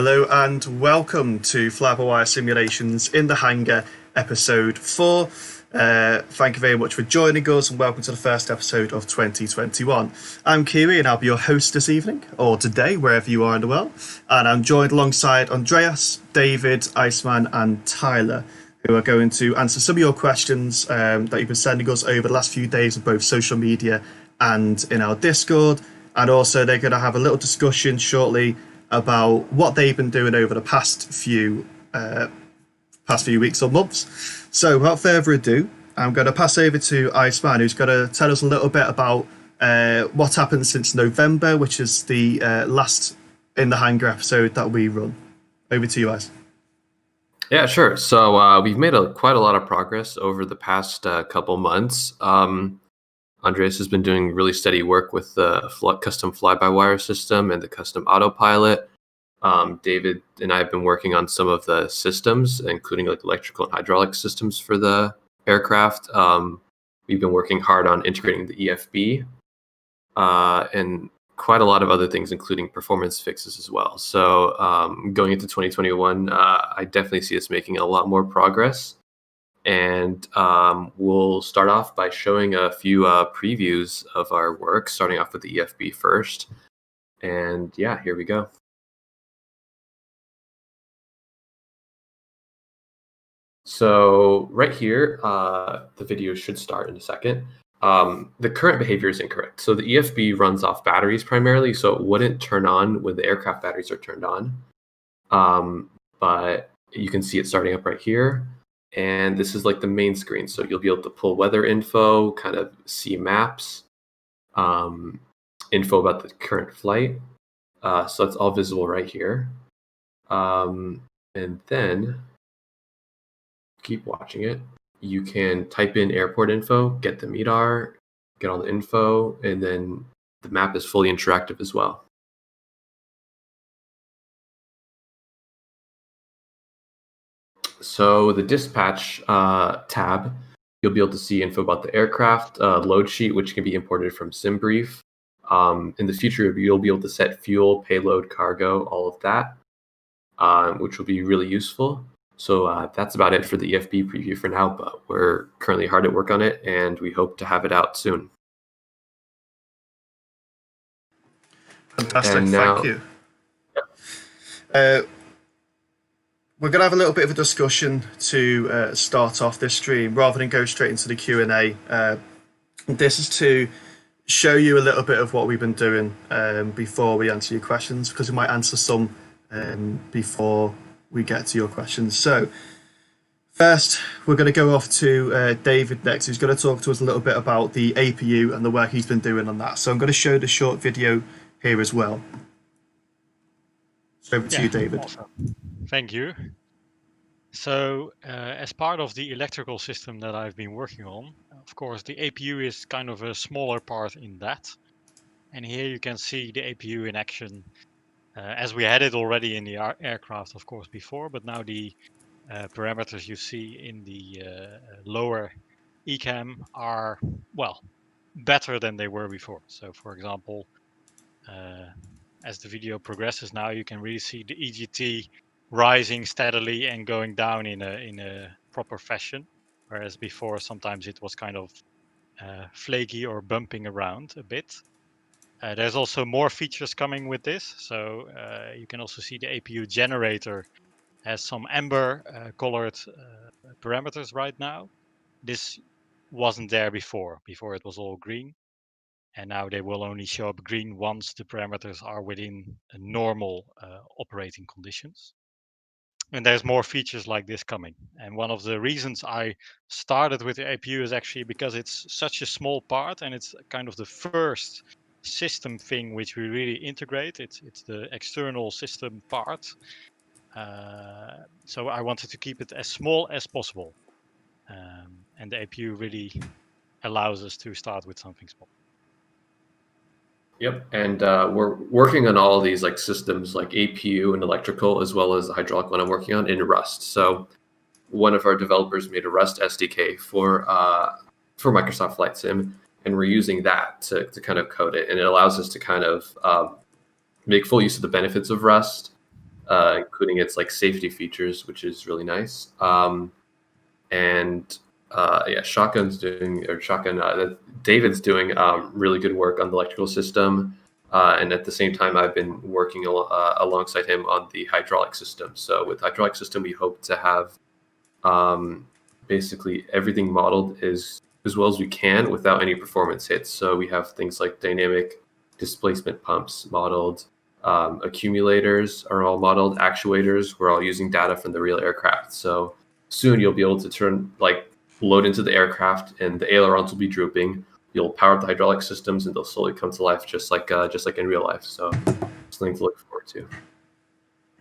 Hello and welcome to FlyByWire Simulations in the Hangar, episode 4. Thank you very much for joining us and welcome to the first episode of 2021. I'm Kiri and I'll be your host this evening, or today, wherever you are in the world. And I'm joined alongside Andreas, David, Iceman and Tyler, who are going to answer some of your questions that you've been sending us over the last few days on both social media and in our Discord. And also they're going to have a little discussion shortly about what they've been doing over the past few weeks or months. So without further ado, I'm going to pass over to Iceman, who's going to tell us a little bit about what's happened since November, which is the last In the Hangar episode that we run. Over to you, Ice. Yeah, sure. So we've made quite a lot of progress over the past couple months. Andreas has been doing really steady work with the custom fly-by-wire system and the custom autopilot. David and I have been working on some of the systems, including like electrical and hydraulic systems for the aircraft. We've been working hard on integrating the EFB and quite a lot of other things, including performance fixes as well. So going into 2021, I definitely see us making a lot more progress. And we'll start off by showing a few previews of our work, starting off with the EFB first. And yeah, here we go. So right here, the video should start in a second. The current behavior is incorrect. So the EFB runs off batteries primarily, so it wouldn't turn on when the aircraft batteries are turned on. But you can see it starting up right here. And this is like the main screen. So you'll be able to pull weather info, kind of see maps, info about the current flight. So it's all visible right here. And then keep watching it. You can type in airport info, get the MEDAR, get all the info, and then the map is fully interactive as well. So the dispatch tab, you'll be able to see info about the aircraft, load sheet, which can be imported from SimBrief. In the future, you'll be able to set fuel, payload, cargo, all of that, which will be really useful. So that's about it for the EFB preview for now, but we're currently hard at work on it, and we hope to have it out soon. Fantastic, thank you. We're going to have a little bit of a discussion to start off this stream, rather than go straight into the Q&A. This is to show you a little bit of what we've been doing before we answer your questions, because we might answer some before we get to your questions. So first, we're going to go off to David next, who's going to talk to us a little bit about the APU and the work he's been doing on that. So I'm going to show the short video here as well. So over to you, David. Awesome. Thank you. So as part of the electrical system that I've been working on, of course, the APU is kind of a smaller part in that. And here you can see the APU in action as we had it already in the aircraft, of course, before. But now the parameters you see in the lower ECAM are, well, better than they were before. So, for example, as the video progresses now, you can really see the EGT rising steadily and going down in a proper fashion, whereas before sometimes it was kind of flaky or bumping around a bit. There's also more features coming with this, so you can also see the APU generator has some amber colored parameters right now. This wasn't there before. Before it was all green. And now they will only show up green once the parameters are within normal operating conditions. And there's more features like this coming. And one of the reasons I started with the APU is actually because it's such a small part and it's kind of the first system thing which we really integrate. It's the external system part. So I wanted to keep it as small as possible. And the APU really allows us to start with something small. Yep, and we're working on all of these like systems like APU and electrical, as well as the hydraulic one I'm working on in Rust. So one of our developers made a Rust SDK for Microsoft Flight Sim, and we're using that to kind of code it. And it allows us to kind of make full use of the benefits of Rust including its like safety features, which is really nice. And David's doing really good work on the electrical system. And at the same time, I've been working alongside him on the hydraulic system. So with hydraulic system, we hope to have basically everything modeled as well as we can without any performance hits. So we have things like dynamic displacement pumps modeled, accumulators are all modeled, actuators, we're all using data from the real aircraft. So soon you'll be able to load into the aircraft and the ailerons will be drooping. You'll power up the hydraulic systems and they'll slowly come to life just like in real life. So something to look forward to.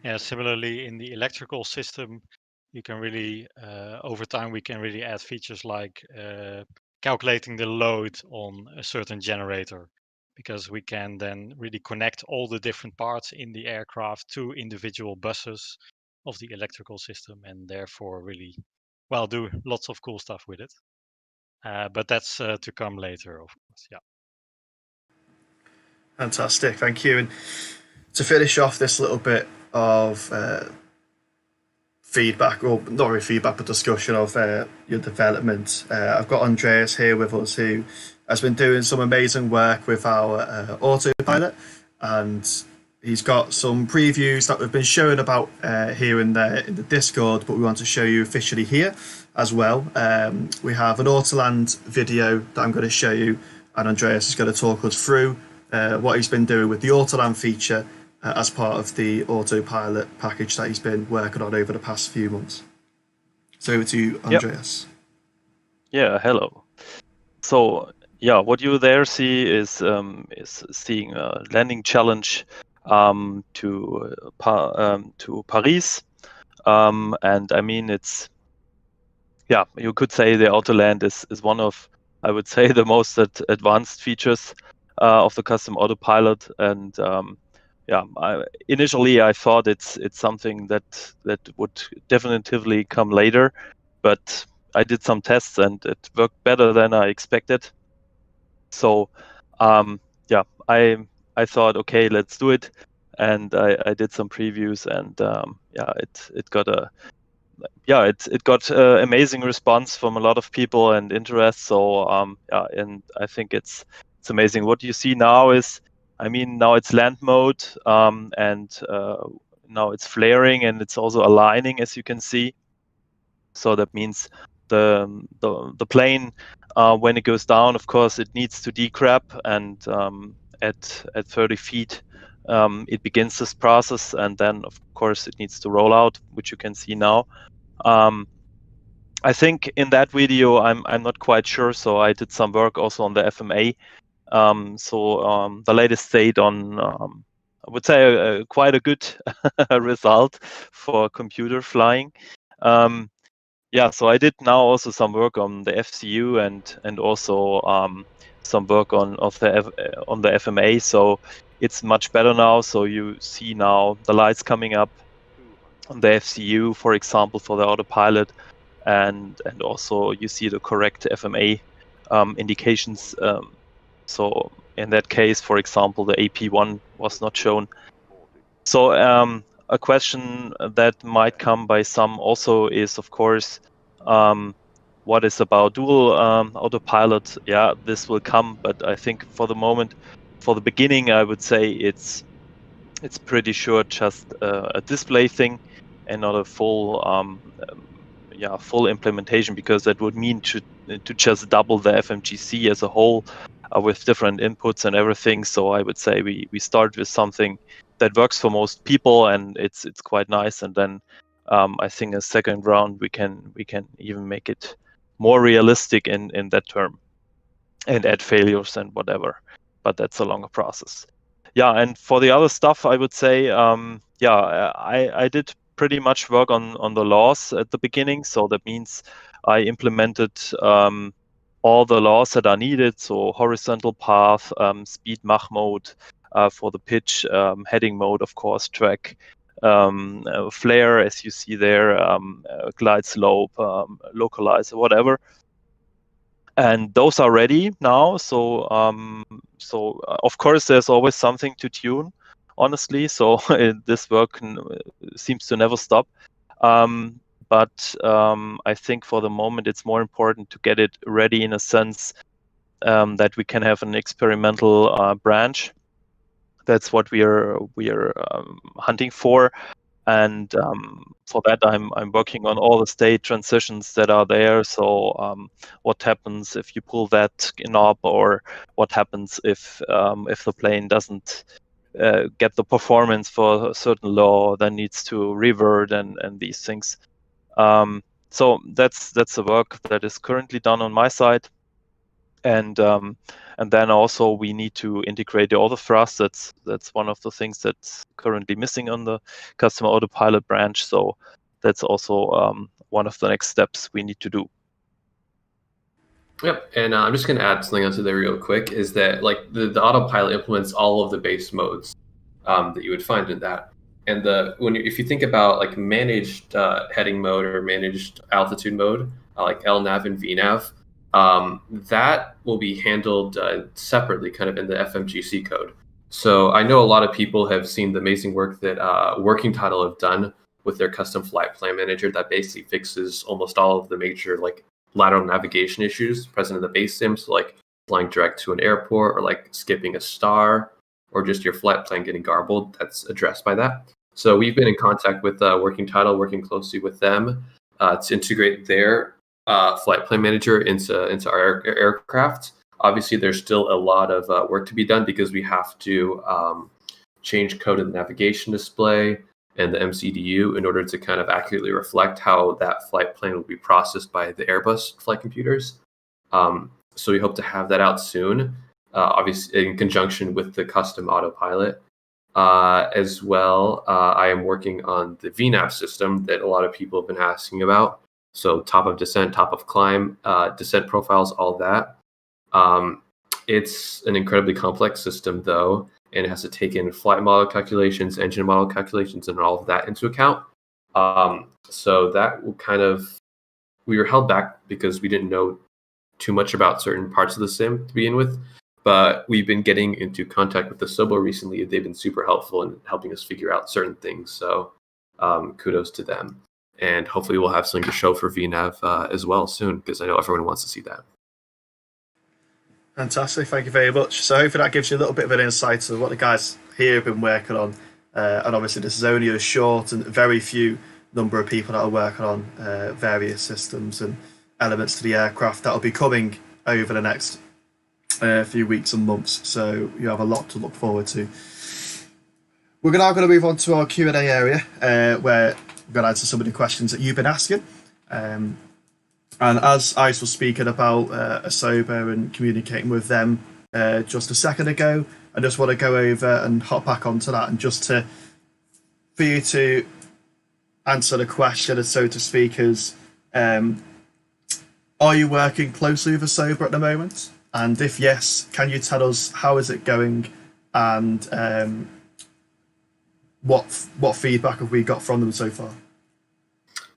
Yeah, similarly in the electrical system, you can really, over time, we can really add features like calculating the load on a certain generator, because we can then really connect all the different parts in the aircraft to individual buses of the electrical system, and therefore really, well, do lots of cool stuff with it. But that's to come later, of course. Yeah. Fantastic, thank you. And to finish off this little bit of feedback, or not really feedback, but discussion of your development, I've got Andreas here with us, who has been doing some amazing work with our autopilot, and he's got some previews that we've been showing about here and there in the Discord, but we want to show you officially here as well. We have an Autoland video that I'm going to show you, and Andreas is going to talk us through what he's been doing with the Autoland feature as part of the autopilot package that he's been working on over the past few months. So over to you, Andreas. Yeah, hello. So yeah, what you there see is seeing a landing challenge to Paris, and I mean it's, yeah, you could say the Autoland is one of, I would say, the most advanced features of the custom autopilot, and yeah, initially I thought it's something that would definitively come later, but I did some tests and it worked better than I expected. So yeah, I thought, okay, let's do it, and I did some previews, and yeah, it got amazing response from a lot of people and interest. So yeah, and I think it's amazing. What you see now is, I mean, now it's land mode, and now it's flaring and it's also aligning, as you can see. So that means the plane, when it goes down, of course, it needs to decrab, and at 30 feet, it begins this process, and then of course it needs to roll out, which you can see now. I think in that video, I'm not quite sure, so I did some work also on the FMA. So the latest state on, I would say, quite a good result for computer flying. Yeah, so I did now also some work on the FCU and also some work on the FMA. So it's much better now. So you see now the lights coming up on the FCU, for example, for the autopilot, and also you see the correct FMA indications. So in that case, for example, the AP1 was not shown. So a question that might come by some also is, of course, what is about dual autopilot? Yeah, this will come, but I think for the moment, for the beginning, I would say it's pretty sure just a display thing and not a full full implementation, because that would mean to just double the FMGC as a whole with different inputs and everything. So I would say we start with something that works for most people, and it's quite nice, and then I think a second round we can even make it more realistic in that term and add failures and whatever, but that's a longer process. Yeah, and for the other stuff, I would say yeah, I did pretty much work on the laws at the beginning. So that means I implemented all the laws that are needed. So horizontal path, speed Mach mode for the pitch, heading mode, of course, track, flare, as you see there, glide slope, localizer, whatever. And those are ready now. So of course, there's always something to tune honestly. So this work seems to never stop. But I think for the moment it's more important to get it ready in a sense that we can have an experimental branch. That's what we are hunting for. And for that, I'm working on all the state transitions that are there. So what happens if you pull that knob, or what happens if the plane doesn't get the performance for a certain law, then needs to revert and these things. So that's the work that is currently done on my side. And then also we need to integrate all the thrust. That's one of the things that's currently missing on the customer autopilot branch. So that's also one of the next steps we need to do. Yep, and I'm just going to add something onto there real quick, is that like the autopilot implements all of the base modes that you would find in that. And if you think about like managed heading mode or managed altitude mode, like LNAV and VNAV, that will be handled separately kind of in the FMGC code. So I know a lot of people have seen the amazing work that Working Title have done with their custom flight plan manager that basically fixes almost all of the major like lateral navigation issues present in the base sim. So like flying direct to an airport, or like skipping a star, or just your flight plan getting garbled. That's addressed by that. So we've been in contact with Working Title, working closely with them to integrate their flight plan manager into our aircraft. Obviously, there's still a lot of work to be done because we have to change code in the navigation display and the MCDU in order to kind of accurately reflect how that flight plan will be processed by the Airbus flight computers. So we hope to have that out soon, obviously in conjunction with the custom autopilot. As well, I am working on the VNAV system that a lot of people have been asking about. So top of descent, top of climb, descent profiles, all that. It's an incredibly complex system, though, and it has to take in flight model calculations, engine model calculations, and all of that into account. So that will we were held back because we didn't know too much about certain parts of the sim to begin with. But we've been getting into contact with the SOBO recently. They've been super helpful in helping us figure out certain things. So kudos to them. And hopefully we'll have something to show for VNAV as well soon, because I know everyone wants to see that. Fantastic, thank you very much. So hopefully that gives you a little bit of an insight of what the guys here have been working on. And obviously this is only a short and very few number of people that are working on various systems and elements to the aircraft that will be coming over the next few weeks and months. So you have a lot to look forward to. We're now going to move on to our Q&A area where we're going to answer some of the questions that you've been asking. And as Ice was speaking about Asobo and communicating with them just a second ago, I just want to go over and hop back onto that, and just for you to answer the question, so to speak, is are you working closely with Asobo at the moment? And if yes, can you tell us how is it going, and what feedback have we got from them so far?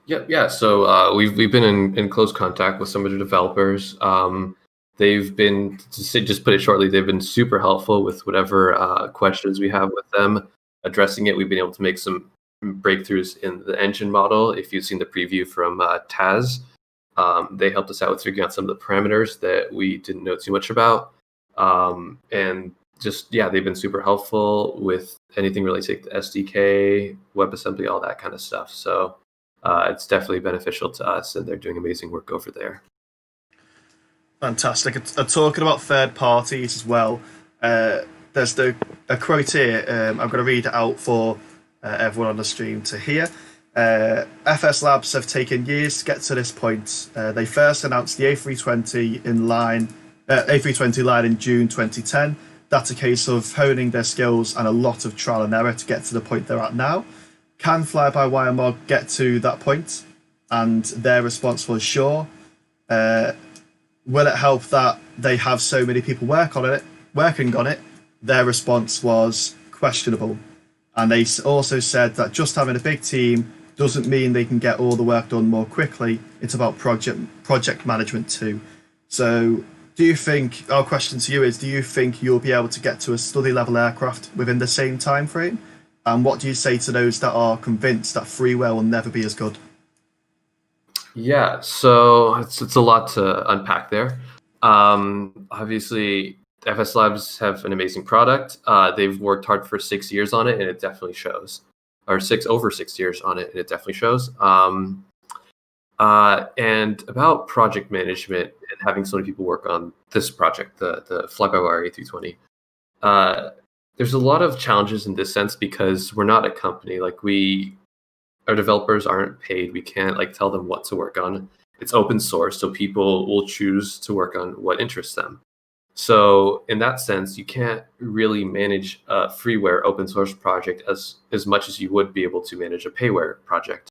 Yeah. So we've been in close contact with some of the developers. They've been, just put it shortly, they've been super helpful with whatever questions we have with them. Addressing it, we've been able to make some breakthroughs in the engine model. If you've seen the preview from Taz, they helped us out with figuring out some of the parameters that we didn't know too much about. And just, they've been super helpful with anything related to SDK, WebAssembly, all that kind of stuff. So it's definitely beneficial to us, and they're doing amazing work over there. Fantastic. Talking about third parties as well, there's a quote here. I'm going to read it out for everyone on the stream to hear. FS Labs have taken years to get to this point. They first announced the A320 line in June 2010. That's a case of honing their skills and a lot of trial and error to get to the point they're at now. Can Fly-by-Wire Mod get to that point? And their response was sure. Will it help that they have so many people working on it? Their response was questionable. And they also said that just having a big team doesn't mean they can get all the work done more quickly. It's about project management too. So Do you think, our question to you is, do you think you'll be able to get to a study level aircraft within the same time frame? And what do you say to those that are convinced that freeware will never be as good? Yeah, so it's a lot to unpack there. Obviously, FS Labs have an amazing product. They've worked hard for 6 years on it, and it definitely shows. Or over 6 years on it, and it definitely shows. And about project management and having so many people work on this project, the FlyByWire A320. There's a lot of challenges in this sense because we're not a company. Like our developers aren't paid. We can't like tell them what to work on. It's open source, so people will choose to work on what interests them. So in that sense, you can't really manage a freeware open source project as much as you would be able to manage a payware project.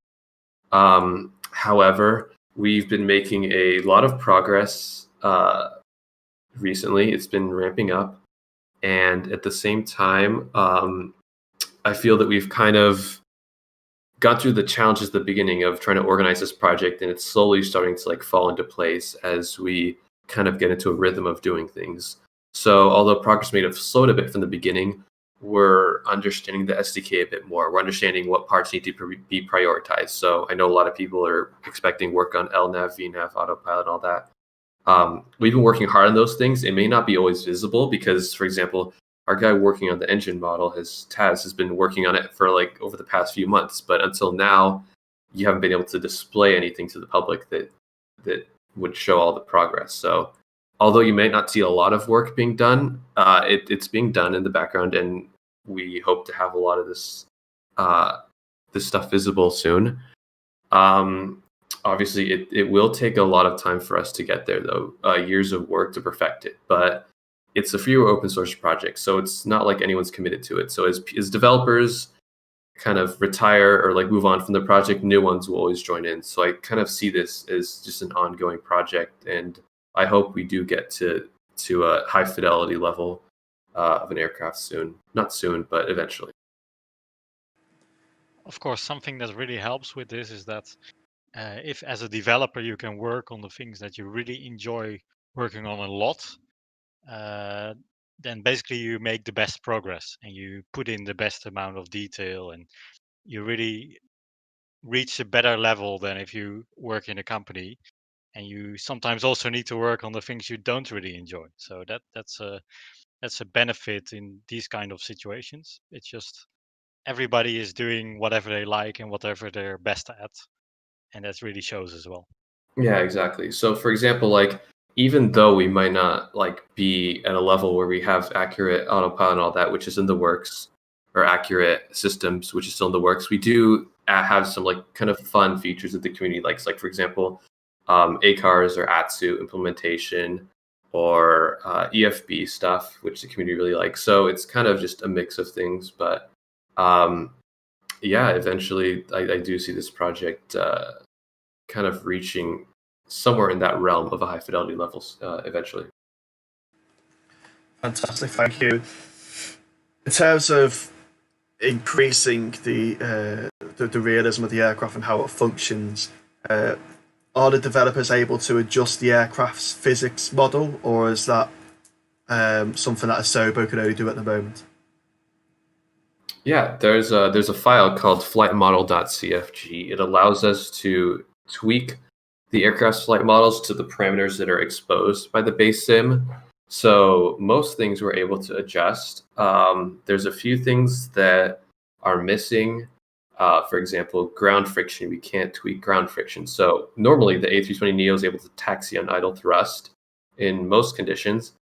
However, we've been making a lot of progress recently. It's been ramping up, and at the same time, I feel that we've kind of got through the challenges at the beginning of trying to organize this project, and it's slowly starting to like fall into place as we kind of get into a rhythm of doing things. So although progress may have slowed a bit from the beginning, we're understanding the SDK a bit more. We're understanding what parts need to be prioritized. So I know a lot of people are expecting work on LNAV, VNAV, autopilot, and all that. We've been working hard on those things. It may not be always visible because, for example, our guy working on the engine model, Taz, has been working on it for like over the past few months. But until now, you haven't been able to display anything to the public that would show all the progress. So although you may not see a lot of work being done, it's being done in the background, and we hope to have a lot of this stuff visible soon. Obviously, it will take a lot of time for us to get there, though, years of work to perfect it. But it's a free open source project, so it's not like anyone's committed to it. So as developers kind of retire or like move on from the project, new ones will always join in. So I kind of see this as just an ongoing project, and I hope we do get to a high fidelity level of an aircraft soon. Not soon, but eventually. Of course, something that really helps with this is that if as a developer you can work on the things that you really enjoy working on a lot, then basically you make the best progress and you put in the best amount of detail, and you really reach a better level than if you work in a company and you sometimes also need to work on the things you don't really enjoy. So that's a benefit in these kind of situations. It's just everybody is doing whatever they like and whatever they're best at, and that really shows as well. Yeah, exactly. So for example, like even though we might not like be at a level where we have accurate autopilot and all that, which is in the works, or accurate systems, which is still in the works, we do have some like kind of fun features that the community likes. Like for example, ACARS or ATSU implementation, or EFB stuff, which the community really likes. So it's kind of just a mix of things. But yeah, eventually I do see this project kind of reaching somewhere in that realm of a high fidelity levels eventually. Fantastic, thank you. In terms of increasing the realism of the aircraft and how it functions, are the developers able to adjust the aircraft's physics model, or is that something that Asobo can only do at the moment? Yeah, there's a file called flightmodel.cfg. It allows us to tweak the aircraft's flight models to the parameters that are exposed by the base sim. So most things we're able to adjust. There's a few things that are missing. For example, ground friction. We can't tweak ground friction. So normally the A320neo is able to taxi on idle thrust in most conditions.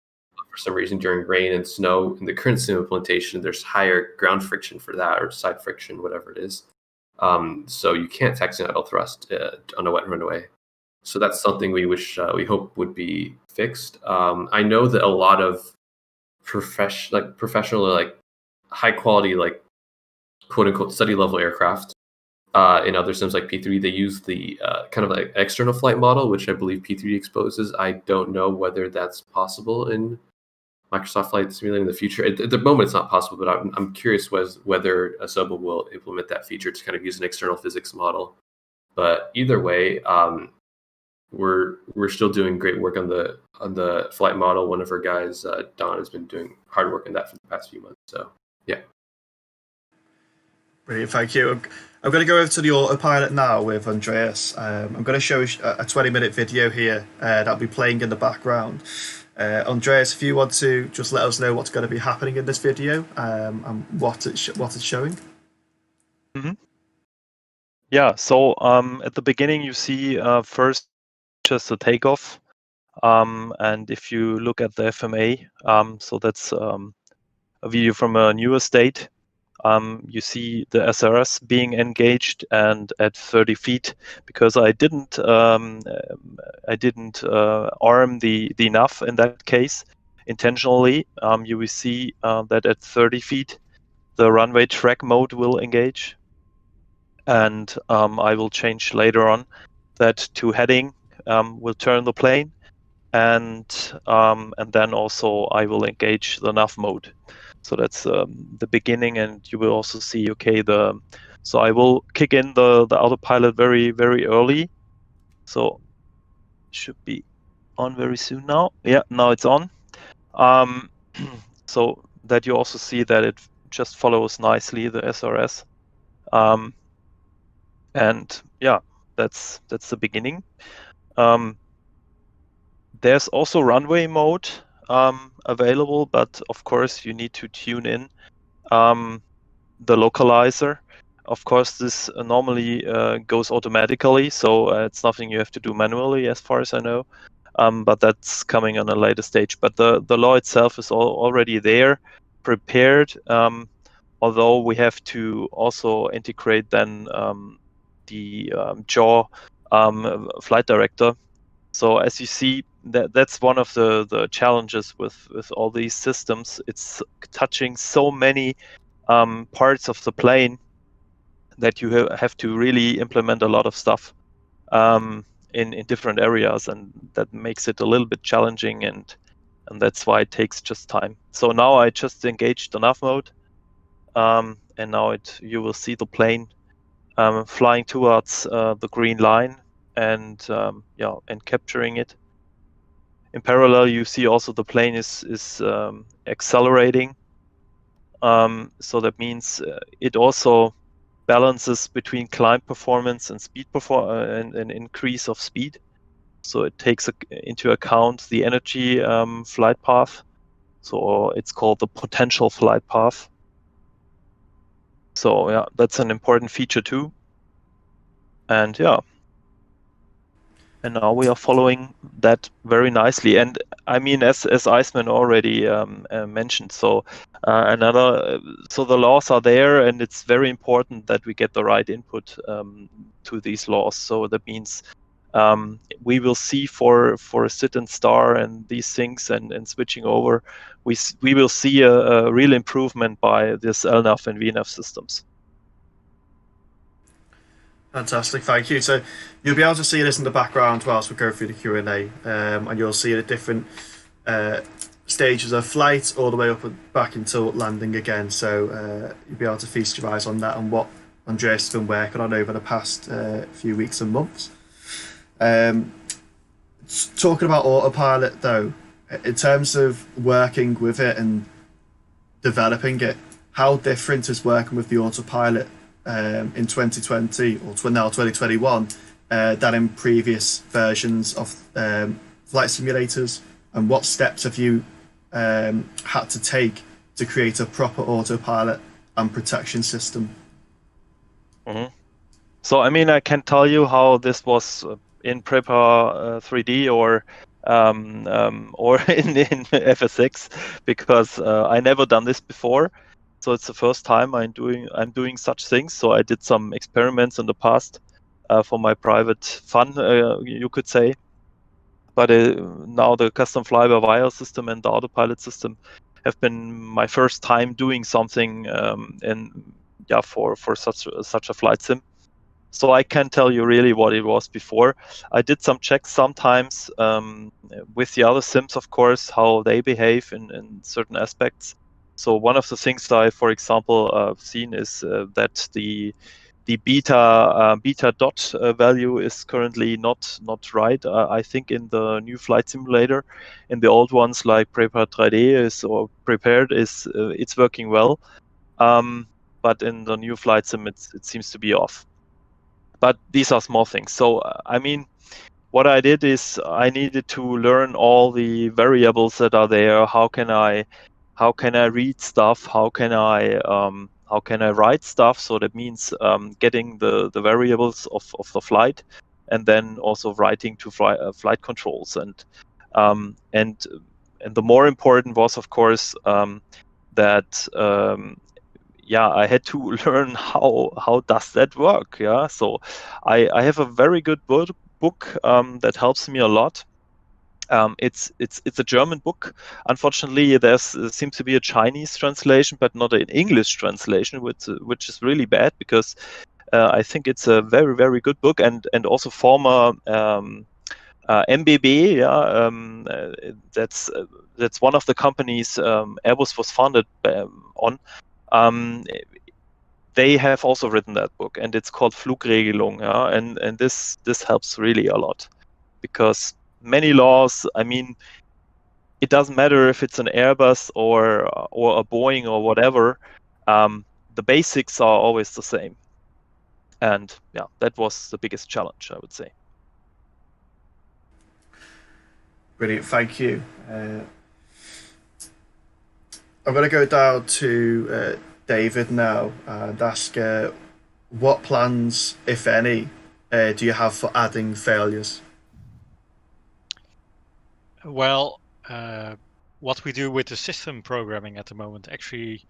For some reason, during rain and snow, in the current sim implementation, there's higher ground friction for that, or side friction, whatever it is. So you can't taxi on idle thrust on a wet runway. So that's something we hope would be fixed. I know that a lot of professional, like high quality, like quote unquote study level aircraft in other sims like P3, they use the kind of like external flight model, which I believe P3 exposes. I don't know whether that's possible in Microsoft Flight Simulator in the future. At the moment, it's not possible, but I'm curious whether Asobo will implement that feature to kind of use an external physics model. But either way, we're still doing great work on the flight model. One of our guys, Don, has been doing hard work on that for the past few months. So yeah. Brilliant, thank you. I'm going to go over to the autopilot now with Andreas. I'm going to show a 20-minute video here that'll be playing in the background. Andreas, if you want to just let us know what's going to be happening in this video and what it's showing. Mm-hmm. Yeah, so at the beginning you see first just the takeoff. And if you look at the FMA, so that's a video from a newer state. You see the SRS being engaged and at 30 feet, because I didn't arm the nav in that case intentionally. You will see that at 30 feet the runway track mode will engage, and I will change later on that to heading. Will turn the plane, and then also I will engage the nav mode. So that's the beginning, and you will also see, okay, so I will kick in the autopilot very, very early. So it should be on very soon now. Yeah, now it's on. So that you also see that it just follows nicely the SRS. And yeah, that's the beginning. There's also runway mode available, but of course you need to tune in the localizer. Of course, this normally goes automatically, so it's nothing you have to do manually, as far as I know. But that's coming on a later stage. But the law itself is already there, prepared. Although we have to also integrate then the jaw flight director. So as you see, that's one of the challenges with all these systems. It's touching so many parts of the plane that you have to really implement a lot of stuff in different areas, and that makes it a little bit challenging, and that's why it takes just time. So now I just engaged the nav mode, and now you will see the plane flying towards the green line, and and capturing it. In parallel, you see also the plane is accelerating. So that means it also balances between climb performance and speed and an increase of speed. So it takes into account the energy flight path. So it's called the potential flight path. So yeah, that's an important feature too. And yeah. And now we are following that very nicely. And I mean, as Iceman already mentioned, so so the laws are there, and it's very important that we get the right input to these laws. So that means we will see for a sit and star and these things, and switching over, we will see a real improvement by this LNAV and VNAV systems. Fantastic, thank you. So you'll be able to see this in the background whilst we go through the Q&A, and you'll see the different stages of flight all the way up and back until landing again. So you'll be able to feast your eyes on that and what Andreas has been working on over the past few weeks and months. Talking about autopilot though, in terms of working with it and developing it, how different is working with the autopilot in 2020 or now 2021 than in previous versions of flight simulators, and what steps have you had to take to create a proper autopilot and protection system? Mm-hmm. So I mean, I can tell you how this was in Prepar 3D or in FSX, because I never done this before. So it's the first time I'm doing such things. So I did some experiments in the past for my private fun, you could say. But now the custom fly-by-wire system and the autopilot system have been my first time doing something for such a flight sim. So I can't tell you really what it was before. I did some checks sometimes with the other sims, of course, how they behave in certain aspects. So one of the things that I, for example, seen is that the the beta dot value is currently not right. I think in the new flight simulator, in the old ones like Prepared 3D it's working well, but in the new flight sim it seems to be off. But these are small things. So I mean, what I did is I needed to learn all the variables that are there. How can I read stuff? How can I write stuff? So that means getting the variables of the flight, and then also writing to flight controls. And the more important was, of course, that I had to learn how does that work. Yeah, so I have a very good book that helps me a lot. It's a German book. Unfortunately, there seems to be a Chinese translation, but not an English translation, which is really bad, because I think it's a very, very good book, and also former MBB. Yeah, that's one of the companies Airbus was founded on. They have also written that book, and it's called Flugregelung. Yeah? And this helps really a lot, because many laws, I mean, it doesn't matter if it's an Airbus or a Boeing or whatever, the basics are always the same. And yeah, that was the biggest challenge, I would say. Brilliant, thank you. I'm going to go down to David now and ask what plans, if any, do you have for adding failures? Well, what we do with the system programming at the moment actually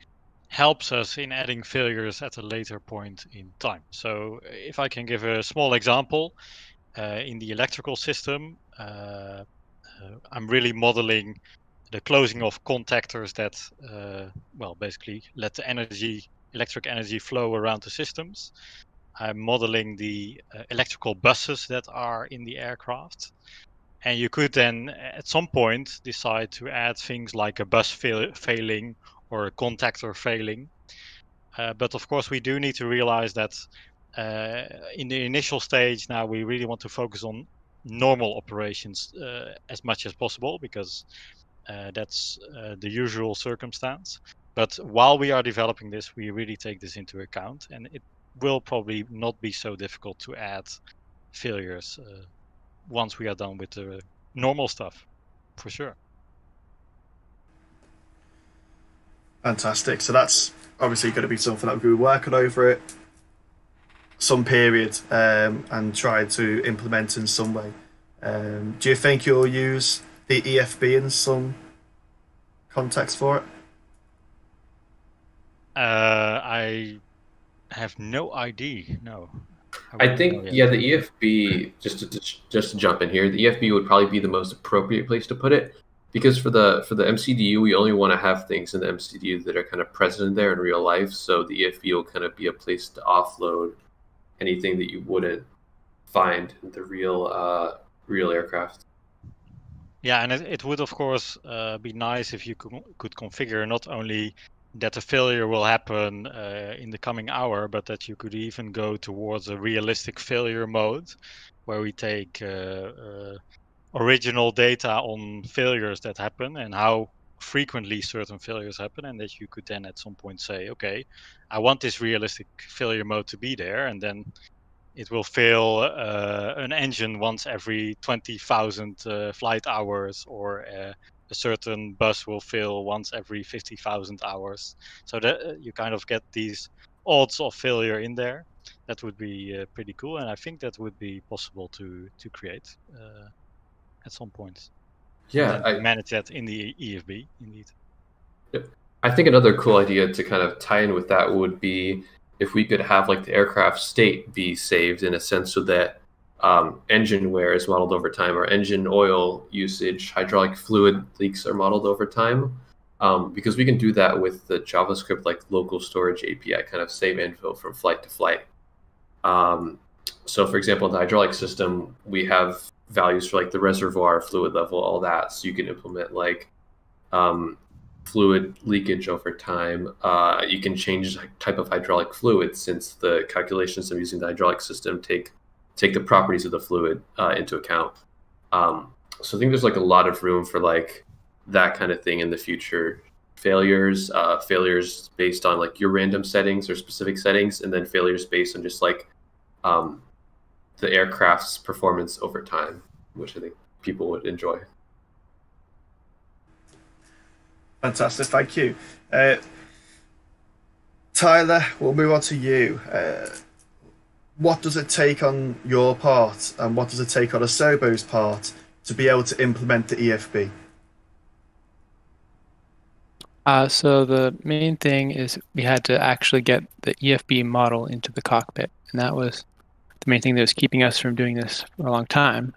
helps us in adding failures at a later point in time. So if I can give a small example, in the electrical system, I'm really modeling the closing of contactors that, basically let the electric energy flow around the systems. I'm modeling the electrical buses that are in the aircraft. And you could then, at some point, decide to add things like a bus failing or a contactor failing. But of course, we do need to realize that in the initial stage now, we really want to focus on normal operations as much as possible, because that's the usual circumstance. But while we are developing this, we really take this into account, and it will probably not be so difficult to add failures once we are done with the normal stuff, for sure. Fantastic. So that's obviously going to be something that we'll be working over it some period and try to implement in some way. Do you think you'll use the EFB in some context for it? I have no idea. No. I think the EFB, just to jump in here, the EFB would probably be the most appropriate place to put it, because for the MCDU, we only want to have things in the MCDU that are kind of present there in real life. So the EFB will kind of be a place to offload anything that you wouldn't find in the real aircraft. Yeah, and it would of course be nice if you could configure not only that a failure will happen in the coming hour, but that you could even go towards a realistic failure mode, where we take original data on failures that happen and how frequently certain failures happen, and that you could then at some point say, okay, I want this realistic failure mode to be there, and then it will fail an engine once every 20,000 flight hours, or a certain bus will fail once every 50,000 hours. So that you kind of get these odds of failure in there. That would be pretty cool, and I think that would be possible to create at some point. Yeah, I manage that in the EFB, indeed. Yep. I think another cool idea to kind of tie in with that would be if we could have like the aircraft state be saved in a sense, so that engine wear is modeled over time, or engine oil usage, hydraulic fluid leaks are modeled over time, because we can do that with the JavaScript like local storage API, kind of save info from flight to flight. So for example, in the hydraulic system, we have values for like the reservoir fluid level, all that. So you can implement like fluid leakage over time. You can change the type of hydraulic fluid, since the calculations of using the hydraulic system take the properties of the fluid into account. So I think there's like a lot of room for like that kind of thing in the future. Failures based on like your random settings or specific settings, and then failures based on just like the aircraft's performance over time, which I think people would enjoy. Fantastic, thank you. Tyler, we'll move on to you. What does it take on your part, and what does it take on Asobo's part to be able to implement the EFB? So the main thing is we had to actually get the EFB model into the cockpit, and that was the main thing that was keeping us from doing this for a long time.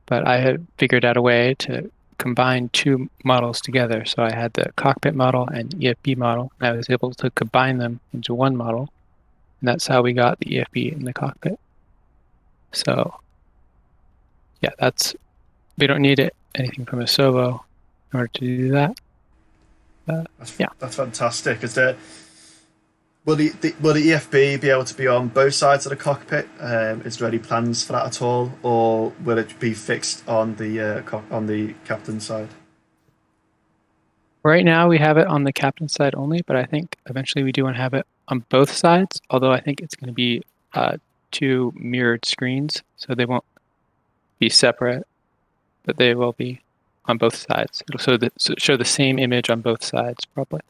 But I had figured out a way to combine two models together. So I had the cockpit model and EFB model, and I was able to combine them into one model, and that's how we got the EFB in the cockpit. So yeah, we don't need anything from Asobo in order to do that. That's fantastic. Will the EFB be able to be on both sides of the cockpit? Is there any plans for that at all, or will it be fixed on the captain's side? Right now we have it on the captain's side only, but I think eventually we do want to have it on both sides, although I think it's going to be two mirrored screens, so they won't be separate, but they will be on both sides. It'll show the same image on both sides, probably.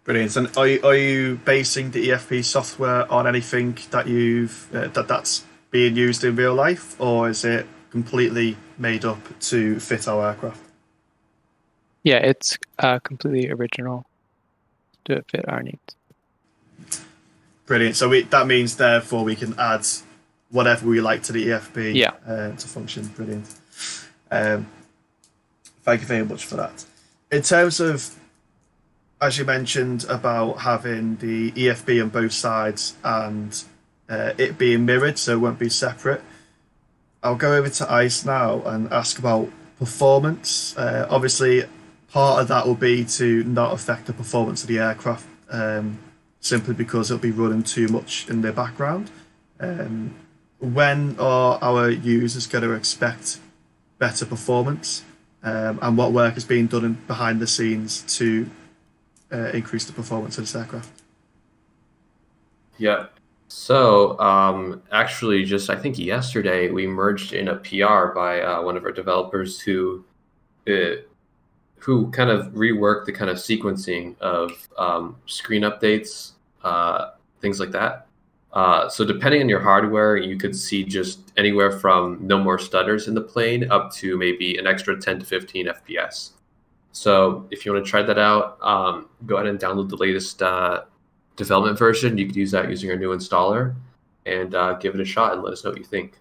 Brilliant. And are you basing the EFP software on anything that that's being used in real life, or is it completely made up to fit our aircraft? Yeah, it's completely original to fit our needs. Brilliant. So that means therefore we can add whatever we like to the EFB to function. Brilliant. Thank you very much for that. In terms of, as you mentioned about having the EFB on both sides and it being mirrored, so it won't be separate, I'll go over to ICE now and ask about performance. Obviously, part of that will be to not affect the performance of the aircraft, simply because it'll be running too much in the background. When are our users going to expect better performance, and what work is being done behind the scenes to increase the performance of this aircraft? Yeah. So actually, just I think yesterday we merged in a PR by one of our developers who kind of reworked the kind of sequencing of screen updates, things like that. So depending on your hardware, you could see just anywhere from no more stutters in the plane up to maybe an extra 10 to 15 FPS. So if you want to try that out, go ahead and download the latest development version. You could use that using our new installer and give it a shot and let us know what you think.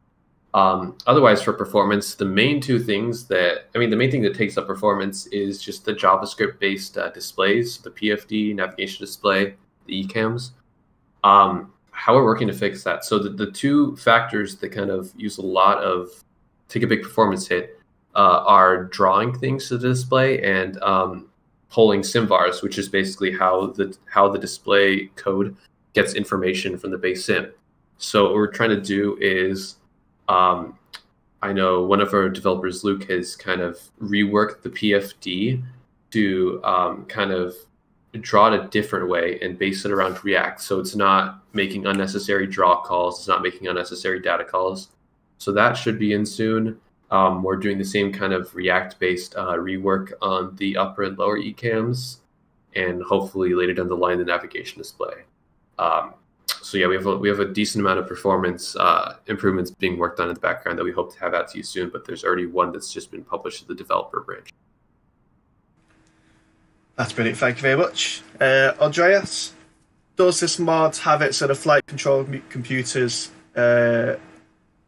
Otherwise, for performance, the main thing that takes up performance is just the JavaScript-based displays, the PFD, navigation display, the ECAMs. How we're working to fix that. So the two factors that kind of take a big performance hit are drawing things to the display and polling SimVars, which is basically how the display code gets information from the base sim. So what we're trying to do is, I know one of our developers, Luke, has kind of reworked the PFD to kind of draw it a different way and base it around React. So it's not making unnecessary draw calls. It's not making unnecessary data calls. So that should be in soon. We're doing the same kind of React-based rework on the upper and lower ECAMs, and hopefully later down the line, the navigation display. So yeah, we have a decent amount of performance improvements being worked on in the background that we hope to have out to you soon, but there's already one that's just been published to the developer branch. That's brilliant. Thank you very much. Andreas, does this mod have it so the flight control computers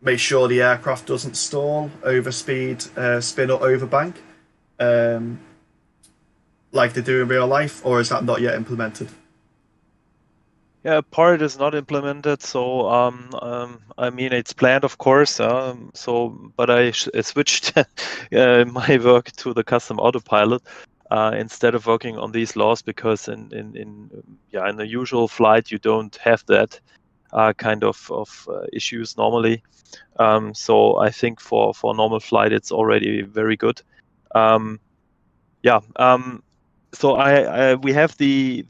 make sure the aircraft doesn't stall, overspeed, spin or overbank, like they do in real life, or is that not yet implemented? Yeah, part is not implemented, so I mean it's planned, of course. But I switched my work to the custom autopilot instead of working on these laws, because in the usual flight you don't have that kind of issues normally. So I think for normal flight it's already very good. So we have the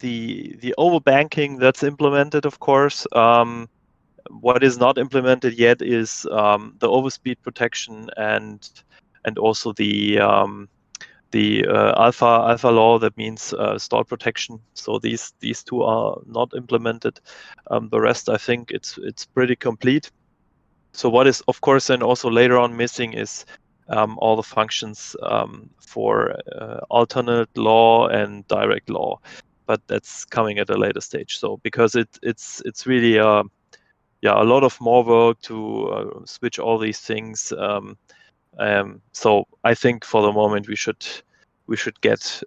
overbanking that's implemented, of course. What is not implemented yet is the overspeed protection and also the alpha law, that means stall protection. So these two are not implemented. The rest, I think, it's pretty complete. So what is, of course, then also later on missing is all the functions for alternate law and direct law, but that's coming at a later stage. So because it's really a lot of more work to switch all these things. So I think for the moment we should get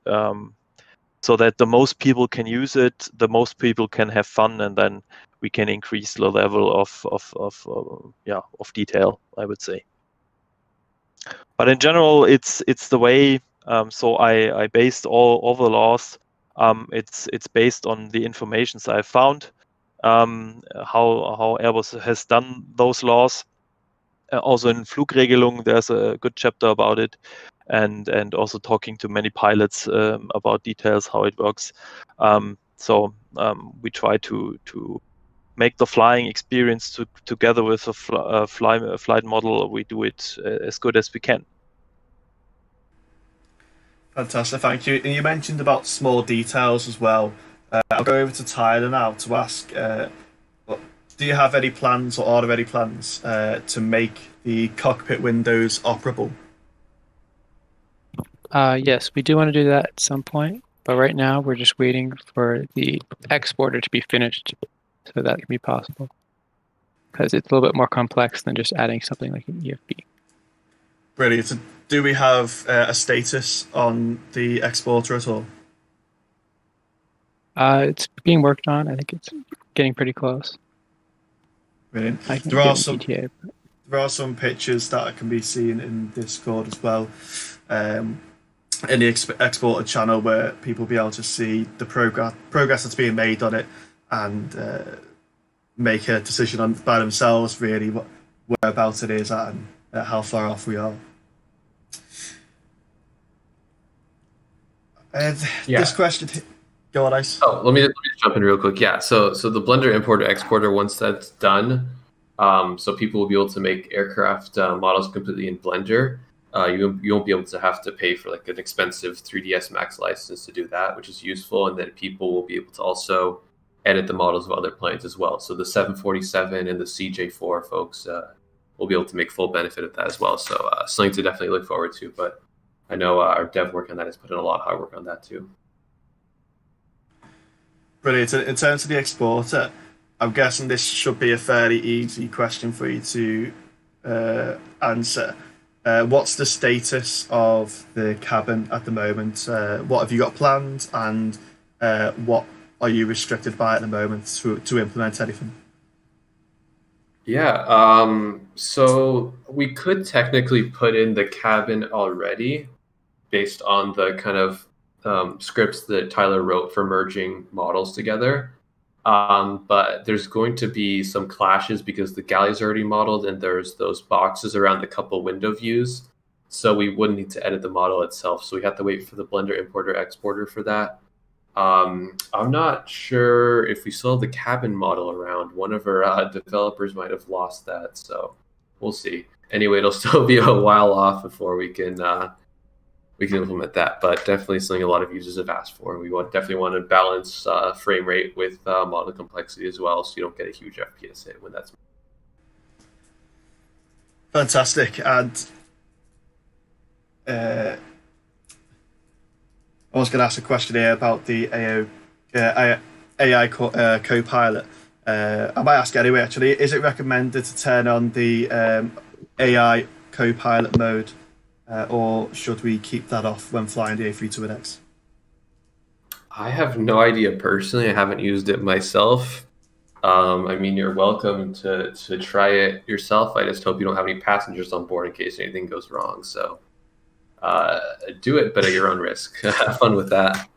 so that the most people can use it, the most people can have fun, and then we can increase the level of detail, I would say. But in general, it's the way. So I based all the laws. It's based on the informations I found. How Airbus has done those laws. Also in Flugregelung, there's a good chapter about it, and also talking to many pilots about details how it works. So we try to make the flying experience together with a flight model. We do it as good as we can. Fantastic, thank you. And you mentioned about small details as well. I'll go over to Tyler now to ask, do you have any plans, or are there any plans to make the cockpit windows operable? Yes, we do want to do that at some point, but right now we're just waiting for the exporter to be finished so that can be possible. Because it's a little bit more complex than just adding something like an EFB. Brilliant. So do we have a status on the exporter at all? It's being worked on. I think it's getting pretty close. Brilliant. There are some pictures that can be seen in Discord as well, in the exporter channel, where people will be able to see the progress that's being made on it, and make a decision by themselves, really, whereabouts it is at and how far off we are. This question, go on, Ice. Oh, let me just jump in real quick. Yeah, so the Blender importer exporter, once that's done, so people will be able to make aircraft models completely in Blender. You won't be able to have to pay for like an expensive 3ds Max license to do that, which is useful. And then people will be able to also edit the models of other planes as well. So the 747 and the CJ4 folks will be able to make full benefit of that as well. So something to definitely look forward to. But I know our dev work on that has put in a lot of hard work on that too. Brilliant. In terms of the exporter, I'm guessing this should be a fairly easy question for you to answer. What's the status of the cabin at the moment? What have you got planned, and what are you restricted by at the moment to implement anything? Yeah, so we could technically put in the cabin already based on the kind of scripts that Tyler wrote for merging models together. But there's going to be some clashes because the galley's already modeled and there's those boxes around the couple window views. So we wouldn't need to edit the model itself. So we have to wait for the Blender importer exporter for that. I'm not sure if we still have the cabin model around. One of our developers might have lost that. So we'll see. Anyway, it'll still be a while off before we can implement that, but definitely something a lot of users have asked for. We definitely want to balance frame rate with model complexity as well, so you don't get a huge FPS hit when that's. Fantastic. And I was going to ask a question here about the AI co-pilot. I might ask anyway, actually. Is it recommended to turn on the AI co-pilot mode? Or should we keep that off when flying the A321X? I have no idea personally. I haven't used it myself. I mean, you're welcome to try it yourself. I just hope you don't have any passengers on board in case anything goes wrong. So do it, but at your own risk. Have fun with that.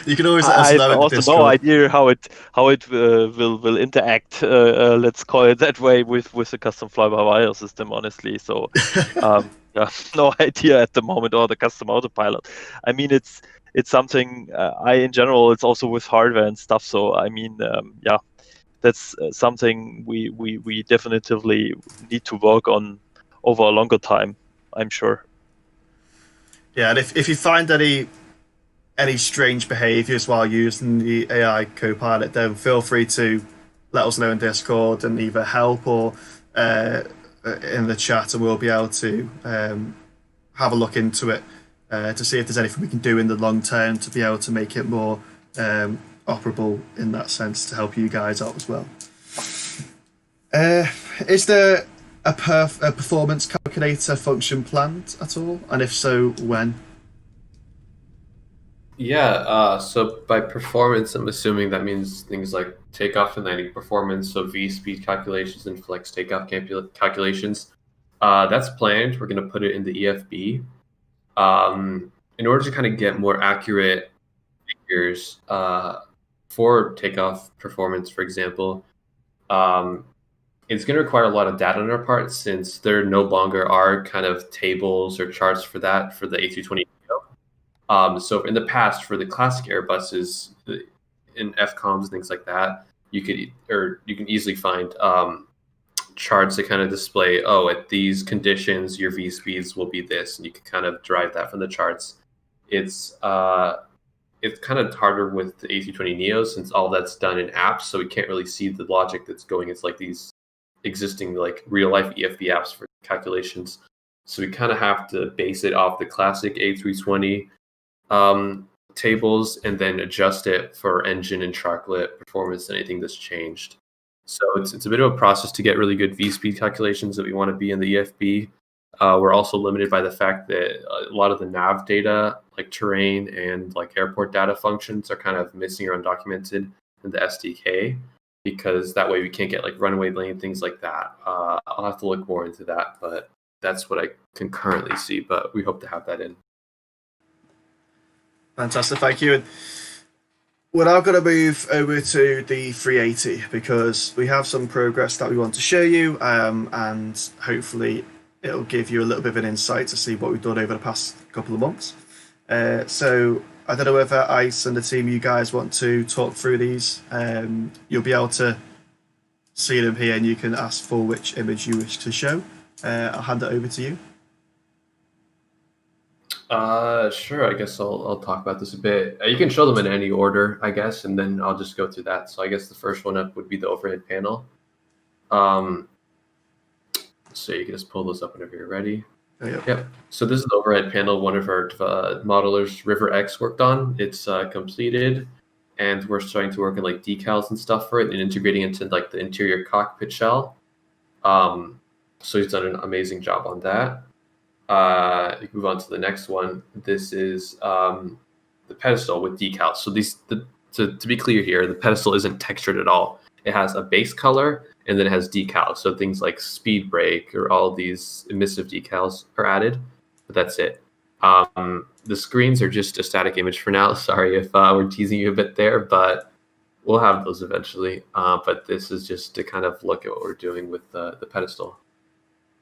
You can always let us I have know in the also no Discord. idea how it will interact. Let's call it that way with the custom fly-by-wire system, honestly. So yeah, no idea at the moment, or the custom autopilot. I mean, it's something in general. It's also with hardware and stuff. So I mean, yeah, that's something we definitively need to work on over a longer time, I'm sure. Yeah, and if you find any strange behaviors while using the AI Copilot, then feel free to let us know in Discord and either help or in the chat, and we'll be able to have a look into it to see if there's anything we can do in the long term to be able to make it more operable in that sense to help you guys out as well. Is there a performance calculator function planned at all? And if so, when? Yeah, so by performance, I'm assuming that means things like takeoff and landing performance, so V-speed calculations and flex takeoff calculations. That's planned. We're going to put it in the EFB. In order to kind of get more accurate figures for takeoff performance, for example, it's going to require a lot of data on our part, since there no longer are kind of tables or charts for that for the A320. So in the past, for the classic Airbuses, in FCOMs and things like that, you can easily find charts that kind of display, at these conditions, your V speeds will be this, and you can kind of derive that from the charts. It's kind of harder with the A320neo, since all that's done in apps, so we can't really see the logic that's going. It's like these existing like real life EFB apps for calculations. So we kind of have to base it off the classic A320 tables and then adjust it for engine and trucklet performance, anything that's changed. So it's a bit of a process to get really good V-speed calculations that we want to be in the EFB. We're also limited by the fact that a lot of the nav data, like terrain and like airport data functions, are kind of missing or undocumented in the SDK, because that way we can't get like runway lane, things like that. I'll have to look more into that, but that's what I can currently see, but we hope to have that in. Fantastic, thank you. And we're now going to move over to the 380 because we have some progress that we want to show you, and hopefully it'll give you a little bit of an insight to see what we've done over the past couple of months. So I don't know whether Ice and the team, you guys want to talk through these. You'll be able to see them here, and you can ask for which image you wish to show. I'll hand it over to you. Sure. I guess I'll talk about this a bit. You can show them in any order, I guess, and then I'll just go through that. So I guess the first one up would be the overhead panel. So you can just pull those up whenever you're ready. Yep. So this is the overhead panel one of our modelers, River X, worked on. It's completed, and we're starting to work on like decals and stuff for it, and integrating into like the interior cockpit shell. So he's done an amazing job on that. You can move on to the next one. This is the pedestal with decals. So to be clear here, the pedestal isn't textured at all. It has a base color, and then it has decals. So things like speed brake or all these emissive decals are added, but that's it. The screens are just a static image for now. Sorry if we're teasing you a bit there, but we'll have those eventually. But this is just to kind of look at what we're doing with the pedestal.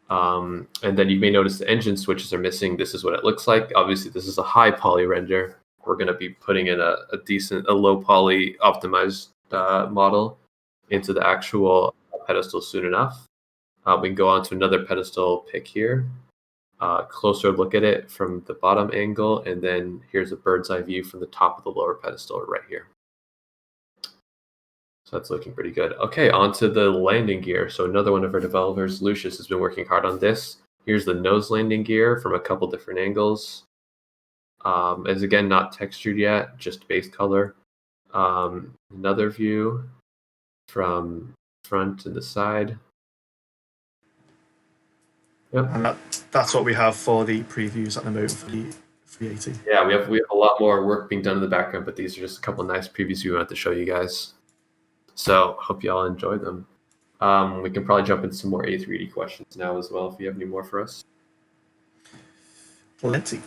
And then you may notice the engine switches are missing. This is what it looks like. Obviously, this is a high poly render. We're going to be putting in a low poly optimized model into the actual pedestal soon enough. We can go on to another pedestal pic here. Closer look at it from the bottom angle, and then here's a bird's eye view from the top of the lower pedestal right here. So that's looking pretty good. Okay, on to the landing gear. So another one of our developers, Lucius, has been working hard on this. Here's the nose landing gear from a couple different angles. It's again not textured yet, just base color. Another view from front and the side. Yep. And that's what we have for the previews at the moment for the 380. Yeah, we have a lot more work being done in the background, but these are just a couple of nice previews we wanted to show you guys. So hope you all enjoy them. We can probably jump into some more A380 questions now as well if you have any more for us. Plenty.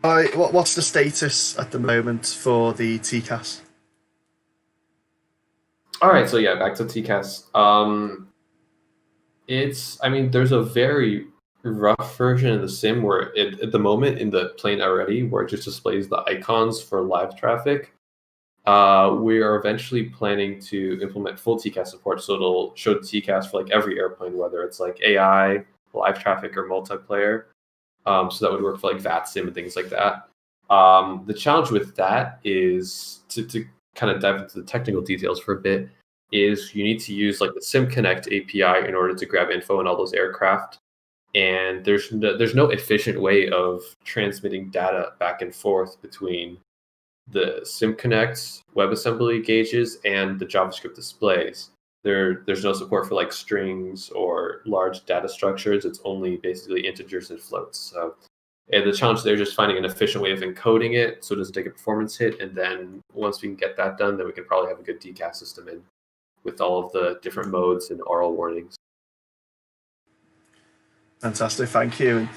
What's the status at the moment for the TCAS? All right, so yeah, back to TCAS. There's a very rough version of the sim where at the moment in the plane already, where it just displays the icons for live traffic. We are eventually planning to implement full TCAS support, so it'll show TCAS for like every airplane, whether it's like AI, live traffic, or multiplayer. So that would work for like VATSIM and things like that. The challenge with that is to kind of dive into the technical details for a bit. Is you need to use like the SimConnect API in order to grab info on all those aircraft, and there's no efficient way of transmitting data back and forth between the SimConnect WebAssembly gauges and the JavaScript displays. There's no support for like strings or large data structures. It's only basically integers and floats. So the challenge there is just finding an efficient way of encoding it so it doesn't take a performance hit. And then once we can get that done, then we can probably have a good DECAS system in with all of the different modes and oral warnings. Fantastic, thank you. And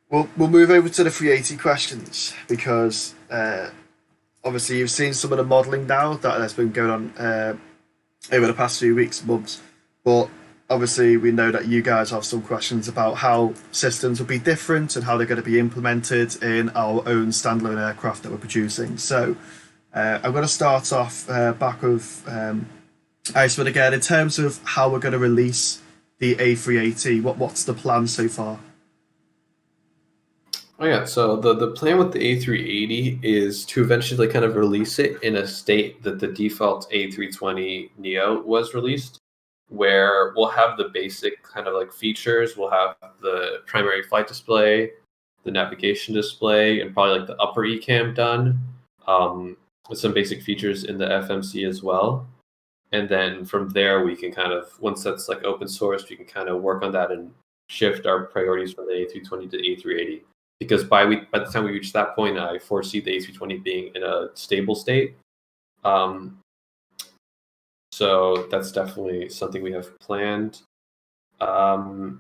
we'll move over to the 380 questions because obviously you've seen some of the modelling now that has been going on over the past few weeks, months. But obviously we know that you guys have some questions about how systems will be different and how they're going to be implemented in our own standalone aircraft that we're producing. So I'm going to start off back with Iceman again. In terms of how we're going to release the A380, what's the plan so far? Oh yeah, so the plan with the A380 is to eventually kind of release it in a state that the default A320 Neo was released, where we'll have the basic kind of like features. We'll have the primary flight display, the navigation display, and probably like the upper ECAM done, with some basic features in the FMC as well. And then from there, we can kind of, once that's like open source, we can kind of work on that and shift our priorities from the A320 to the A380. Because by the time we reach that point, I foresee the A320 being in a stable state. So that's definitely something we have planned. Continue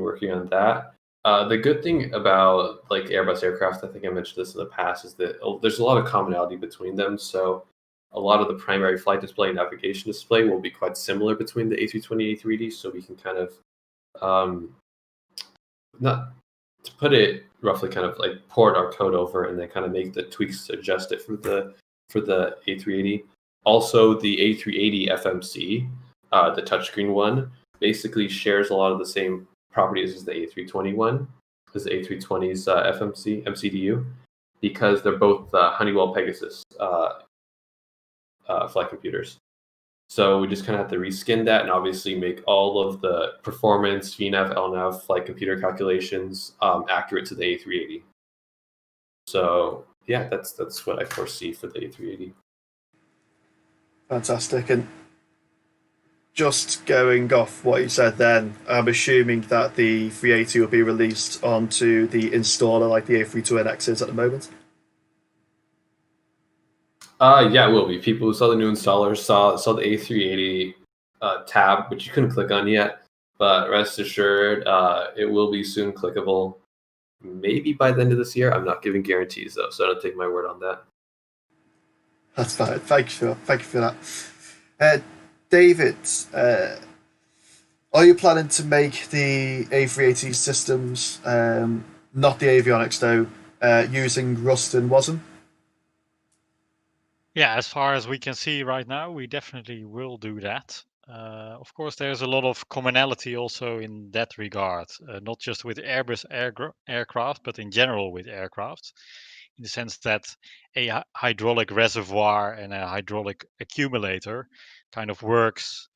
working on that. The good thing about like Airbus aircraft, I think I mentioned this in the past, is that there's a lot of commonality between them. So a lot of the primary flight display and navigation display will be quite similar between the A320 and A380. So we can kind of, not to put it roughly, kind of like port our code over and then kind of make the tweaks to adjust it for the A380. Also, the A380 FMC, the touchscreen one, basically shares a lot of the same properties as the A320 one, as the A320's FMC MCDU, because they're both Honeywell Pegasus flight computers. So we just kind of have to reskin that and obviously make all of the performance, VNAV, LNAV, flight computer calculations accurate to the A380. So yeah, that's what I foresee for the A380. Fantastic. And just going off what you said then, I'm assuming that the 380 will be released onto the installer like the A32NX is at the moment? Yeah, it will be. People who saw the new installer saw the A380 tab, which you couldn't click on yet. But rest assured, it will be soon clickable. Maybe by the end of this year. I'm not giving guarantees though, so don't take my word on that. That's fine. Thank you for that. David, are you planning to make the A380 systems, not the avionics though, using Rust and Wasm? Yeah, as far as we can see right now, we definitely will do that. Of course, there's a lot of commonality also in that regard, not just with Airbus aircraft, but in general with aircraft, in the sense that a hydraulic reservoir and a hydraulic accumulator kind of works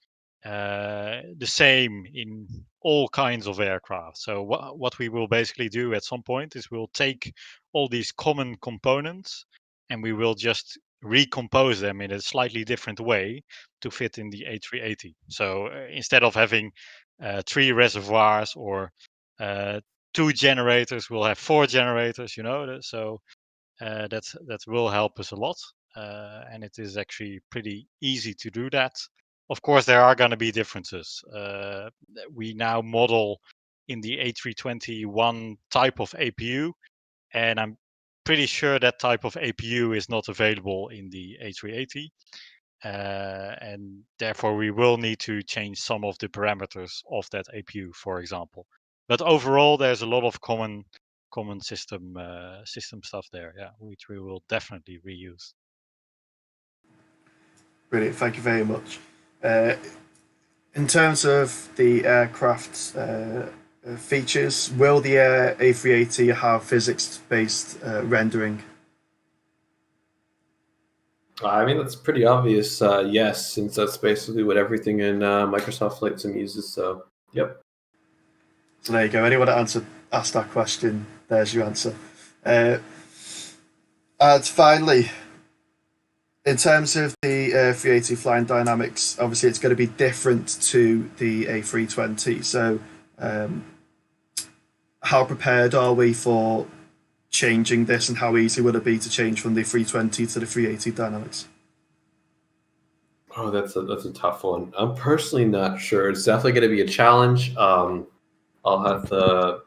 the same in all kinds of aircraft. So what we will basically do at some point is we'll take all these common components and we will just recompose them in a slightly different way to fit in the A380. So instead of having 3 reservoirs or 2 generators, we'll have 4 generators, you know. So that will help us a lot. and it is actually pretty easy to do that. Of course, there are going to be differences. We now model in the A320 one type of APU, and I'm pretty sure that type of APU is not available in the A380. And therefore, we will need to change some of the parameters of that APU, for example. But overall, there's a lot of common system stuff there, which we will definitely reuse. Brilliant, thank you very much. In terms of the aircraft features, will the A380 have physics-based rendering? I mean, that's pretty obvious, yes, since that's basically what everything in Microsoft Flight Sim uses, so, yep. So there you go. Anyone that asked that question, there's your answer. And finally, in terms of the A380 flying dynamics, obviously it's going to be different to the A320. So how prepared are we for changing this, and how easy would it be to change from the 320 to the 380 dynamics? Oh, that's a tough one. I'm personally not sure. It's definitely going to be a challenge. I'll have to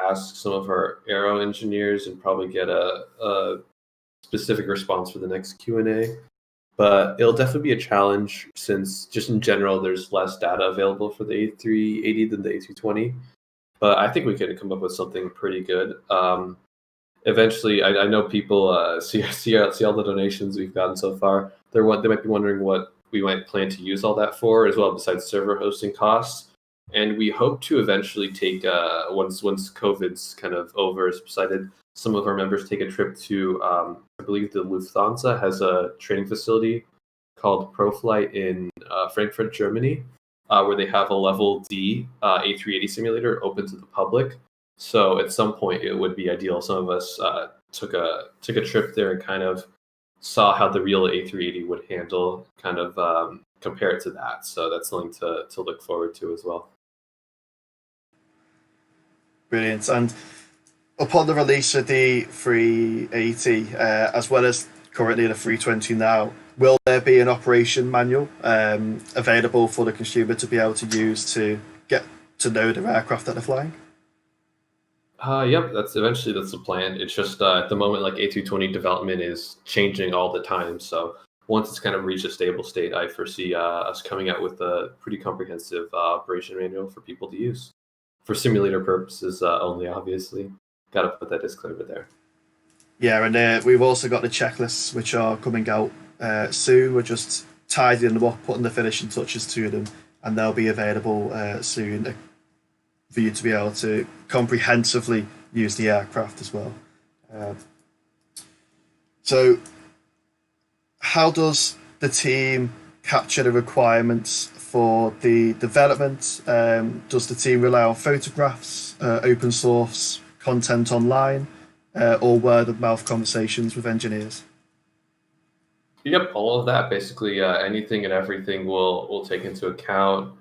ask some of our aero engineers and probably get a specific response for the next Q&A. But it'll definitely be a challenge since just in general, there's less data available for the A380 than the A320. But I think we could come up with something pretty good. Eventually, I know people see all the donations we've gotten so far. They might be wondering what we might plan to use all that for as well, besides server hosting costs. And we hope to eventually take, once COVID's kind of over, subsided, some of our members take a trip to, I believe the Lufthansa has a training facility called ProFlight in Frankfurt, Germany, where they have a level D A380 simulator open to the public. So at some point, it would be ideal. Some of us took a trip there and kind of saw how the real A380 would handle, kind of compare it to that. So that's something to look forward to as well. Brilliant. And upon the release of the 380, as well as currently the 320 now, will there be an operation manual available for the consumer to be able to use to get to know the aircraft that they're flying? Yep, that's the plan. It's just at the moment, like A320 development is changing all the time. So once it's kind of reached a stable state, I foresee us coming out with a pretty comprehensive operation manual for people to use for simulator purposes only. Obviously, got to put that disclaimer there. Yeah, and we've also got the checklists which are coming out soon. We're just tidying them up, putting the finishing touches to them, and they'll be available soon for you to be able to comprehensively use the aircraft as well. So how does the team capture the requirements for the development? Does the team rely on photographs, open source content online, or word of mouth conversations with engineers? Yep, all of that. Basically, anything and everything we'll take into account.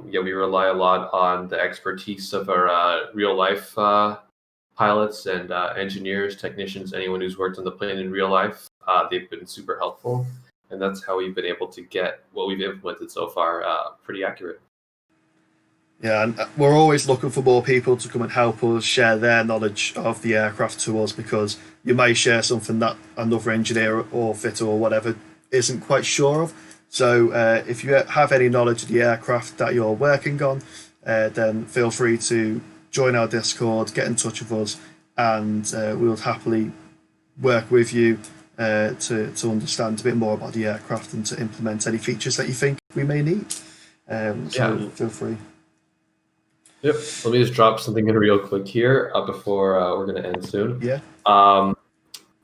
We rely a lot on the expertise of our real life pilots and engineers, technicians, anyone who's worked on the plane in real life. They've been super helpful, and that's how we've been able to get what we've implemented so far pretty accurate. Yeah, and we're always looking for more people to come and help us share their knowledge of the aircraft to us, because you may share something that another engineer or fitter or whatever isn't quite sure of. So if you have any knowledge of the aircraft that you're working on, then feel free to join our Discord, get in touch with us, and we'll happily work with you to understand a bit more about the aircraft and to implement any features that you think we may need. Feel free. Yep. Let me just drop something in real quick here before we're going to end soon. Yeah.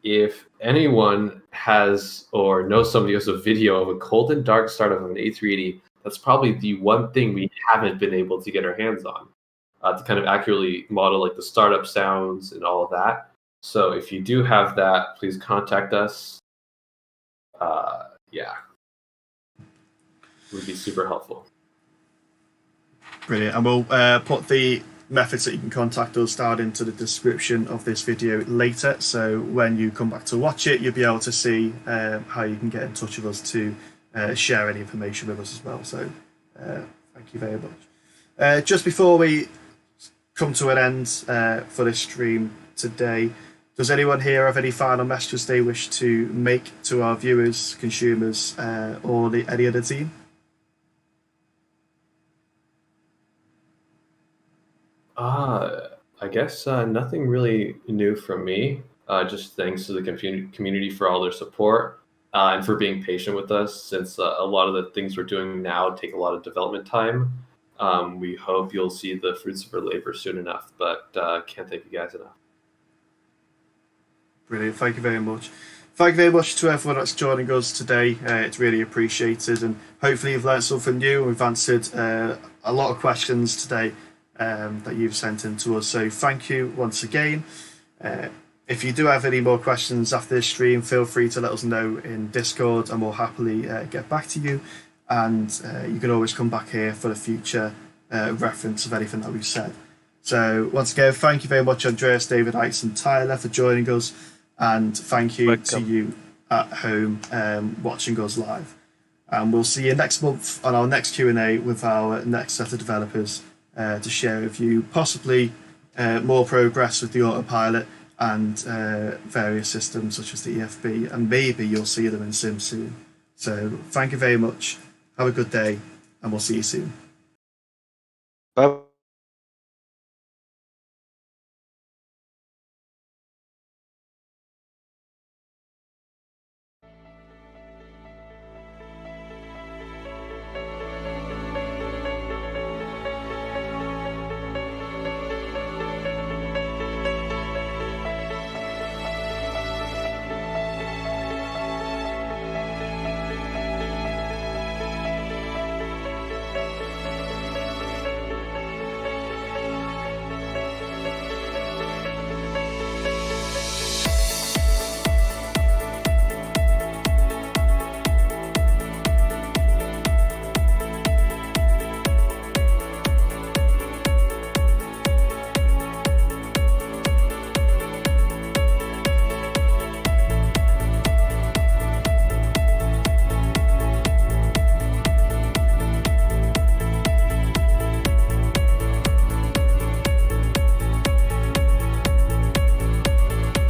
If anyone has or knows somebody who has a video of a cold and dark startup of an A380, that's probably the one thing we haven't been able to get our hands on to kind of accurately model like the startup sounds and all of that. So if you do have that, please contact us. It would be super helpful. Brilliant. And we'll put the methods that you can contact us down into the description of this video later. So when you come back to watch it, you'll be able to see how you can get in touch with us to share any information with us as well. So thank you very much. Just before we come to an end for this stream today, does anyone here have any final messages they wish to make to our viewers, consumers, or any other team? I guess nothing really new from me. Just thanks to the community for all their support and for being patient with us, since a lot of the things we're doing now take a lot of development time. We hope you'll see the fruits of our labor soon enough, but can't thank you guys enough. Brilliant. Thank you very much. Thank you very much to everyone that's joining us today. It's really appreciated, and hopefully you've learned something new. We've answered a lot of questions today that you've sent in to us. So thank you once again. If you do have any more questions after this stream, feel free to let us know in Discord, and we'll happily get back to you. And you can always come back here for the future reference of anything that we've said. So once again, thank you very much, Andreas, David, Ike's, and Tyler, for joining us. And thank you to you at home watching us live. And we'll see you next month on our next Q&A with our next set of developers to share with you possibly more progress with the autopilot and various systems such as the EFB, and maybe you'll see them in Sim soon. So thank you very much. Have a good day, and we'll see you soon.